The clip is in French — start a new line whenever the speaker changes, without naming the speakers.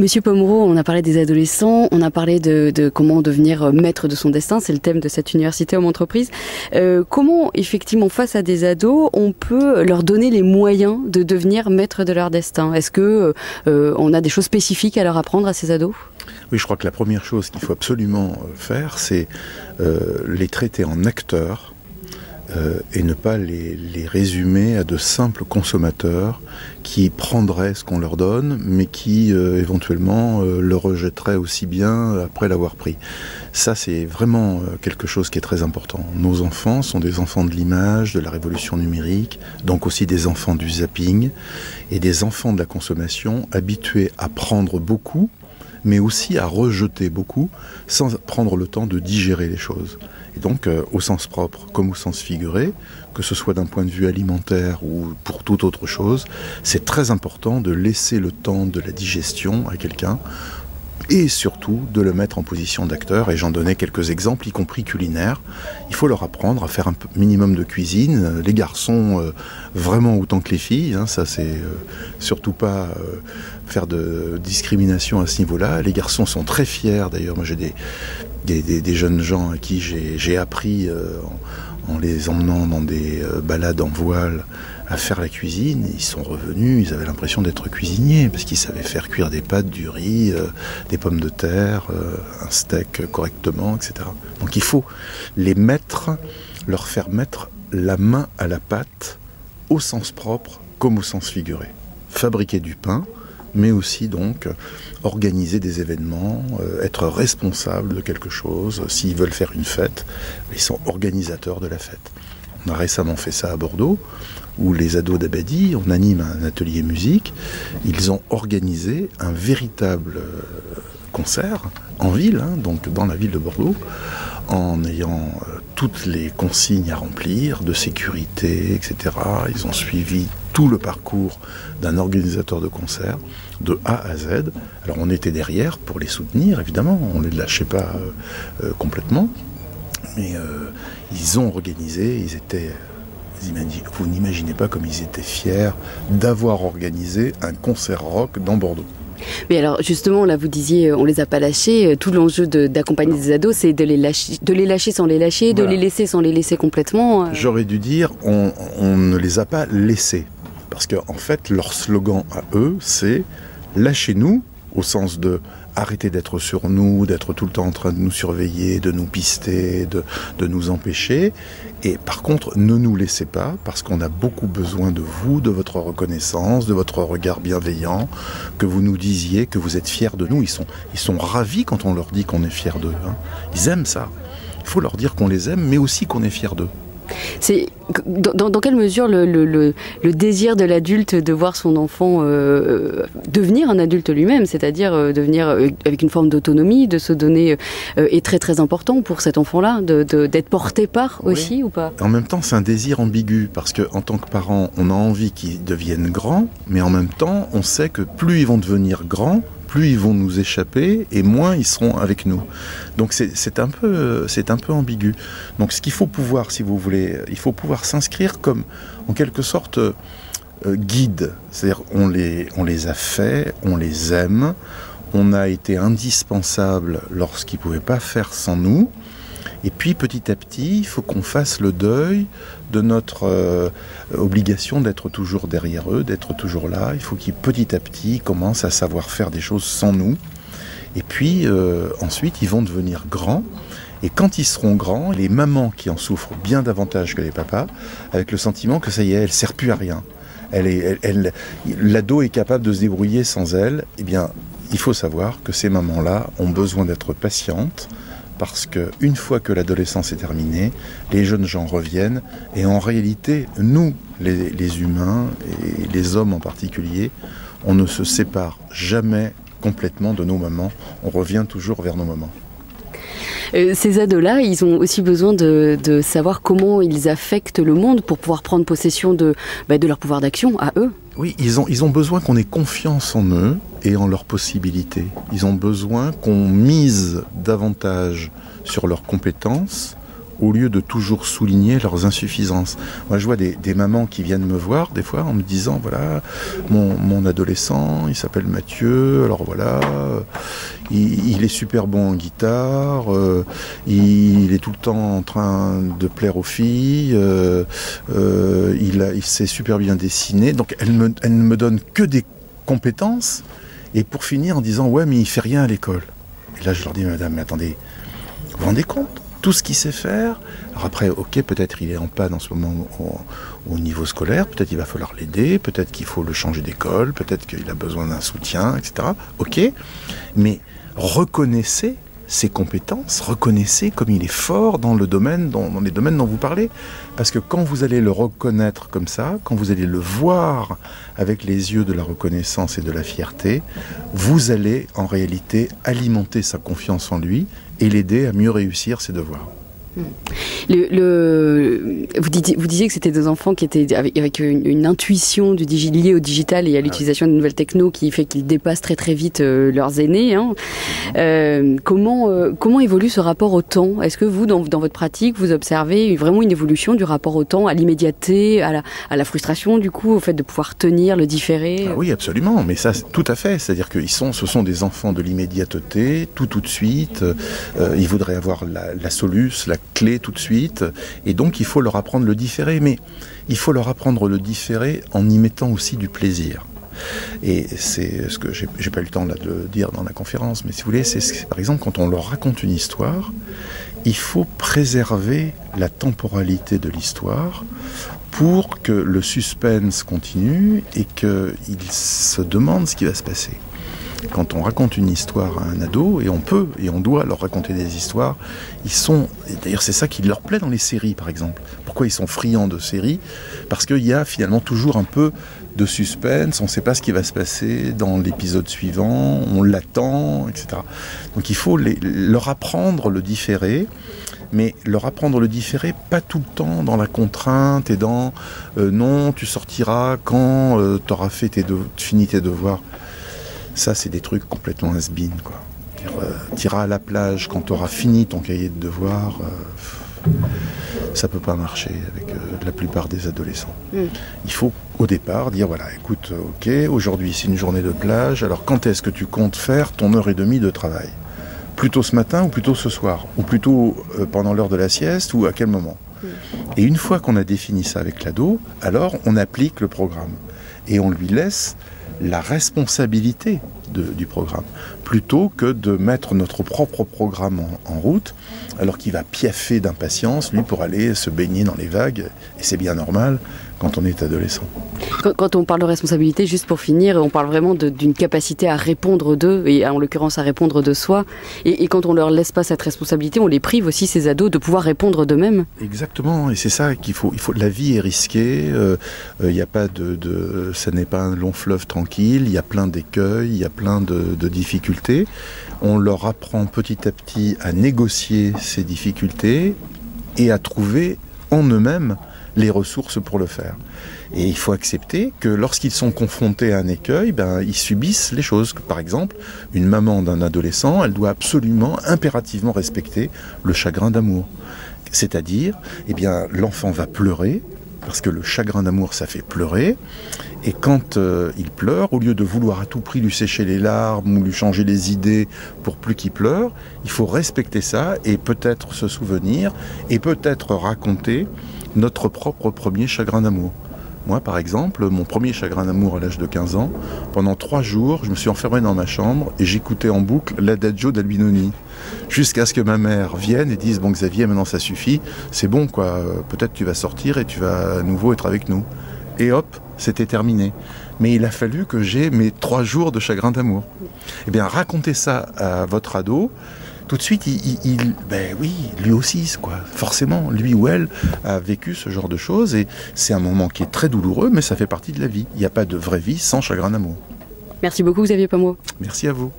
Monsieur Pomereau, on a parlé des adolescents, on a parlé de comment devenir maître de son destin, c'est le thème de cette université Homme Entreprise. Comment, effectivement, face à des ados, on peut leur donner les moyens de devenir maître de leur destin? Est-ce que on a des choses spécifiques à leur apprendre à ces ados?
Oui, je crois que la première chose qu'il faut absolument faire, c'est les traiter en acteurs et ne pas les résumer à de simples consommateurs qui prendraient ce qu'on leur donne, mais qui éventuellement le rejetteraient aussi bien après l'avoir pris. Ça, c'est vraiment quelque chose qui est très important. Nos enfants sont des enfants de l'image, de la révolution numérique, donc aussi des enfants du zapping, et des enfants de la consommation habitués à prendre beaucoup, mais aussi à rejeter beaucoup, sans prendre le temps de digérer les choses. Et donc, au sens propre comme au sens figuré, que ce soit d'un point de vue alimentaire ou pour toute autre chose, c'est très important de laisser le temps de la digestion à quelqu'un, et surtout de le mettre en position d'acteur. Et j'en donnais quelques exemples, y compris culinaires. Il faut leur apprendre à faire un minimum de cuisine. Les garçons, vraiment autant que les filles, hein, ça c'est surtout pas faire de discrimination à ce niveau-là. Les garçons sont très fiers, d'ailleurs. Moi j'ai des jeunes gens à qui j'ai appris en les emmenant dans des balades en voile à faire la cuisine. Ils sont revenus, ils avaient l'impression d'être cuisiniers parce qu'ils savaient faire cuire des pâtes, du riz, des pommes de terre, un steak correctement, etc. Donc il faut les mettre, leur faire mettre la main à la pâte au sens propre comme au sens figuré. Fabriquer du pain, mais aussi donc organiser des événements, être responsable de quelque chose. S'ils veulent faire une fête, ils sont organisateurs de la fête. On a récemment fait ça à Bordeaux, où les ados d'Abadie, on anime un atelier musique. Ils ont organisé un véritable concert en ville, hein, donc dans la ville de Bordeaux, en ayant toutes les consignes à remplir, de sécurité, etc. Ils ont suivi tout le parcours d'un organisateur de concert, de A à Z. Alors on était derrière pour les soutenir, évidemment, on ne les lâchait pas complètement, mais ils ont organisé, ils étaient... Vous n'imaginez pas comme ils étaient fiers d'avoir organisé un concert rock dans Bordeaux.
Mais alors justement, là vous disiez, on les a pas lâchés. Tout l'enjeu d'accompagner des ados, c'est de les lâcher sans les lâcher, voilà. De les laisser sans les laisser complètement.
J'aurais dû dire, on ne les a pas laissés. Parce qu'en fait, leur slogan à eux, c'est « lâchez-nous », au sens de arrêter d'être sur nous, d'être tout le temps en train de nous surveiller, de nous pister, de nous empêcher. Et par contre, ne nous laissez pas, parce qu'on a beaucoup besoin de vous, de votre reconnaissance, de votre regard bienveillant, que vous nous disiez que vous êtes fiers de nous. Ils sont ravis quand on leur dit qu'on est fiers d'eux. Hein. Ils aiment ça. Il faut leur dire qu'on les aime, mais aussi qu'on est fiers d'eux.
C'est dans quelle mesure le désir de l'adulte de voir son enfant devenir un adulte lui-même, c'est-à-dire devenir avec une forme d'autonomie, de se donner, est très très important pour cet enfant-là, d'être porté par aussi, oui. Ou pas?
En même temps, c'est un désir ambigu, parce qu'en tant que parent, on a envie qu'ils deviennent grands, mais en même temps, on sait que plus ils vont devenir grands, plus ils vont nous échapper et moins ils seront avec nous. Donc c'est un peu ambigu. Donc ce qu'il faut pouvoir, si vous voulez, il faut pouvoir s'inscrire comme en quelque sorte guide. C'est-à-dire on les a faits, on les aime, on a été indispensable lorsqu'ils ne pouvaient pas faire sans nous. Et puis petit à petit, il faut qu'on fasse le deuil de notre obligation d'être toujours derrière eux, d'être toujours là. Il faut qu'ils petit à petit commencent à savoir faire des choses sans nous. Et puis ensuite, ils vont devenir grands. Et quand ils seront grands, les mamans qui en souffrent bien davantage que les papas, avec le sentiment que ça y est, elle ne sert plus à rien. L'ado est capable de se débrouiller sans elle. Eh bien, il faut savoir que ces mamans-là ont besoin d'être patientes, parce qu'une fois que l'adolescence est terminée, les jeunes gens reviennent, et en réalité, nous, les humains, et les hommes en particulier, on ne se sépare jamais complètement de nos mamans, on revient toujours vers nos mamans.
Ces ados-là, ils ont aussi besoin de savoir comment ils affectent le monde pour pouvoir prendre possession de leur pouvoir d'action à eux.
Oui, ils ont besoin qu'on ait confiance en eux et en leurs possibilités. Ils ont besoin qu'on mise davantage sur leurs compétences au lieu de toujours souligner leurs insuffisances. Moi, je vois des mamans qui viennent me voir des fois en me disant, voilà, mon adolescent, il s'appelle Mathieu, alors voilà, il est super bon en guitare, il est tout le temps en train de plaire aux filles, il sait super bien dessiner, donc elle ne me donne que des compétences, et pour finir en disant, ouais, mais il fait rien à l'école. Et là, je leur dis, madame, mais attendez, vous vous rendez compte ? Tout ce qu'il sait faire. Alors après, ok, peut-être il est en panne en ce moment au niveau scolaire, peut-être il va falloir l'aider, peut-être qu'il faut le changer d'école, peut-être qu'il a besoin d'un soutien, etc. Ok, mais reconnaissez ses compétences, reconnaissez comme il est fort dans les domaines dont vous parlez. Parce que quand vous allez le reconnaître comme ça, quand vous allez le voir avec les yeux de la reconnaissance et de la fierté, vous allez en réalité alimenter sa confiance en lui et l'aider à mieux réussir ses devoirs.
Vous disiez que c'était des enfants qui étaient avec une intuition liée au digital et à l'utilisation de nouvelles technos qui fait qu'ils dépassent très très vite leurs aînés. Hein. Comment évolue ce rapport au temps ? Est-ce que vous, dans votre pratique, vous observez vraiment une évolution du rapport au temps, à l'immédiateté, à la frustration du coup, au fait de pouvoir tenir le différé ?
Oui, absolument, mais ça, tout à fait. C'est-à-dire que ce sont des enfants de l'immédiateté, tout de suite. Ils voudraient avoir la soluce, la clé tout de suite, et donc il faut leur apprendre le différé, mais il faut leur apprendre le différé en y mettant aussi du plaisir. Et c'est ce que j'ai pas eu le temps là de dire dans la conférence, mais si vous voulez, c'est par exemple quand on leur raconte une histoire, il faut préserver la temporalité de l'histoire pour que le suspense continue et qu'il se demande ce qui va se passer. Quand on raconte une histoire à un ado, et on peut et on doit leur raconter des histoires, d'ailleurs c'est ça qui leur plaît dans les séries par exemple. Pourquoi ils sont friands de séries ? Parce qu'il y a finalement toujours un peu de suspense, on ne sait pas ce qui va se passer dans l'épisode suivant, on l'attend, etc. Donc il faut leur apprendre le différé, mais leur apprendre le différé, pas tout le temps dans la contrainte et dans non, tu sortiras quand tu auras fini tes devoirs. Ça, c'est des trucs complètement has-been, quoi. T'iras à la plage quand tu auras fini ton cahier de devoirs, ça peut pas marcher avec la plupart des adolescents. Il faut au départ dire, voilà, écoute, ok, aujourd'hui c'est une journée de plage, alors quand est-ce que tu comptes faire ton heure et demie de travail ? Plutôt ce matin ou plutôt ce soir ? Ou plutôt pendant l'heure de la sieste ou à quel moment ? Et une fois qu'on a défini ça avec l'ado, alors on applique le programme. Et on lui laisse la responsabilité du programme, plutôt que de mettre notre propre programme en route, alors qu'il va piaffer d'impatience, lui, pour aller se baigner dans les vagues, et c'est bien normal quand on est adolescent.
Quand on parle de responsabilité, juste pour finir, on parle vraiment d'une capacité à répondre d'eux, et en l'occurrence à répondre de soi, et quand on leur laisse pas cette responsabilité, on les prive aussi, ces ados, de pouvoir répondre d'eux-mêmes.
Exactement, et c'est ça qu'il faut. La vie est risquée, y a pas ça n'est pas un long fleuve tranquille, il y a plein d'écueils, il y a plein de difficultés. On leur apprend petit à petit à négocier ces difficultés et à trouver en eux-mêmes les ressources pour le faire. Et il faut accepter que lorsqu'ils sont confrontés à un écueil, ils subissent les choses. Par exemple, une maman d'un adolescent, elle doit absolument, impérativement respecter le chagrin d'amour. C'est-à-dire, l'enfant va pleurer, parce que le chagrin d'amour, ça fait pleurer. Et quand il pleure, au lieu de vouloir à tout prix lui sécher les larmes ou lui changer les idées pour plus qu'il pleure, il faut respecter ça et peut-être se souvenir et peut-être raconter notre propre premier chagrin d'amour. Moi, par exemple, mon premier chagrin d'amour à l'âge de 15 ans, pendant 3 jours, je me suis enfermé dans ma chambre et j'écoutais en boucle l'Adagio d'Albinoni. Jusqu'à ce que ma mère vienne et dise « Bon Xavier, maintenant ça suffit, c'est bon quoi, peut-être tu vas sortir et tu vas à nouveau être avec nous. » Et hop, c'était terminé. Mais il a fallu que j'ai mes 3 jours de chagrin d'amour. Eh bien, racontez ça à votre ado, tout de suite, oui, lui aussi, quoi. Forcément, lui ou elle a vécu ce genre de choses et c'est un moment qui est très douloureux, mais ça fait partie de la vie. Il n'y a pas de vraie vie sans chagrin d'amour.
Merci beaucoup, Xavier Pomereau.
Merci à vous.